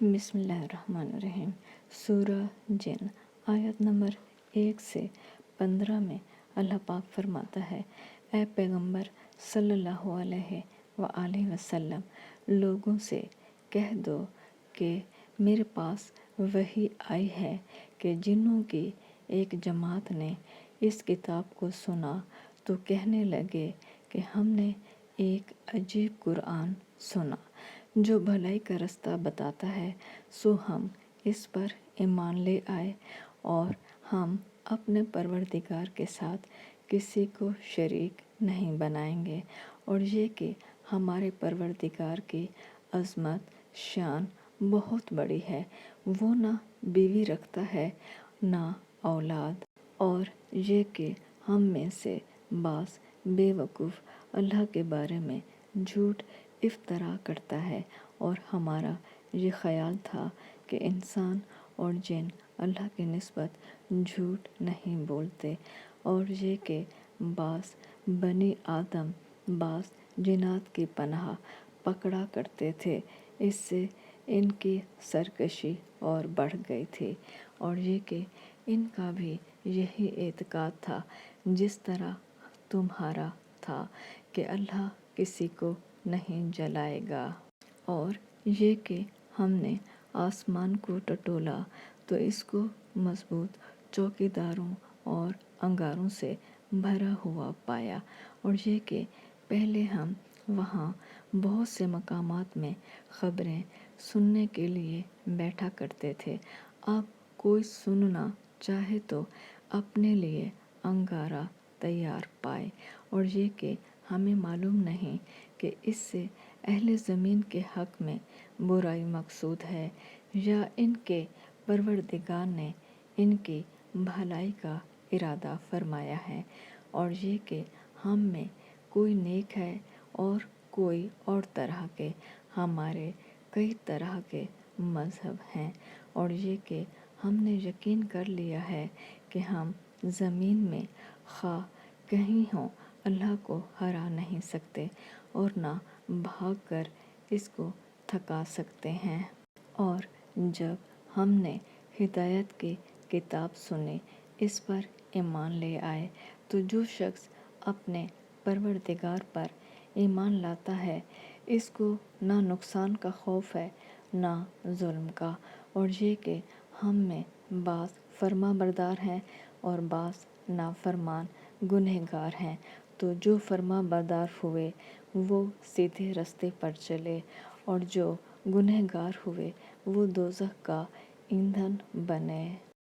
بسم اللہ الرحمن الرحیم۔ سورہ جن آیت نمبر 1 سے 15 میں اللہ پاک فرماتا ہے، اے پیغمبر صلی اللہ علیہ وآلہ وسلم، لوگوں سے کہہ دو کہ میرے پاس وحی آئی ہے کہ جنوں کی ایک جماعت نے اس کتاب کو سنا تو کہنے لگے کہ ہم نے ایک عجیب قرآن سنا جو بھلائی کا رستہ بتاتا ہے، سو ہم اس پر ایمان لے آئے اور ہم اپنے پروردگار کے ساتھ کسی کو شریک نہیں بنائیں گے، اور یہ کہ ہمارے پروردگار کی عظمت شان بہت بڑی ہے، وہ نہ بیوی رکھتا ہے نہ اولاد، اور یہ کہ ہم میں سے بعض بے وقوف اللہ کے بارے میں جھوٹ افطرا کرتا ہے، اور ہمارا یہ خیال تھا کہ انسان اور جن اللہ کی نسبت جھوٹ نہیں بولتے، اور یہ کہ بعض بنی آدم بعض جنات کی پناہ پکڑا کرتے تھے، اس سے ان کی سرکشی اور بڑھ گئی تھی، اور یہ کہ ان کا بھی یہی اعتقاد تھا جس طرح تمہارا تھا کہ اللہ کسی کو نہیں جلائے گا، اور یہ کہ ہم نے آسمان کو ٹٹولا تو اس کو مضبوط چوکیداروں اور انگاروں سے بھرا ہوا پایا، اور یہ کہ پہلے ہم وہاں بہت سے مقامات میں خبریں سننے کے لیے بیٹھا کرتے تھے، اب کوئی سننا چاہے تو اپنے لیے انگارہ تیار پائے، اور یہ کہ ہمیں معلوم نہیں کہ اس سے اہل زمین کے حق میں برائی مقصود ہے یا ان کے پروردگار نے ان کی بھلائی کا ارادہ فرمایا ہے، اور یہ کہ ہم میں کوئی نیک ہے اور کوئی اور طرح کے، ہمارے کئی طرح کے مذہب ہیں، اور یہ کہ ہم نے یقین کر لیا ہے کہ ہم زمین میں خواہ کہیں ہوں اللہ کو ہرا نہیں سکتے اور نہ بھاگ کر اس کو تھکا سکتے ہیں، اور جب ہم نے ہدایت کی کتاب سنی اس پر ایمان لے آئے، تو جو شخص اپنے پروردگار پر ایمان لاتا ہے اس کو نہ نقصان کا خوف ہے نہ ظلم کا، اور یہ کہ ہم میں بعض فرما بردار ہیں اور بعض نافرمان گنہگار ہیں، تو جو فرما بردار ہوئے وہ سیدھے رستے پر چلے، اور جو گنہگار ہوئے وہ دوزخ کا ایندھن بنے۔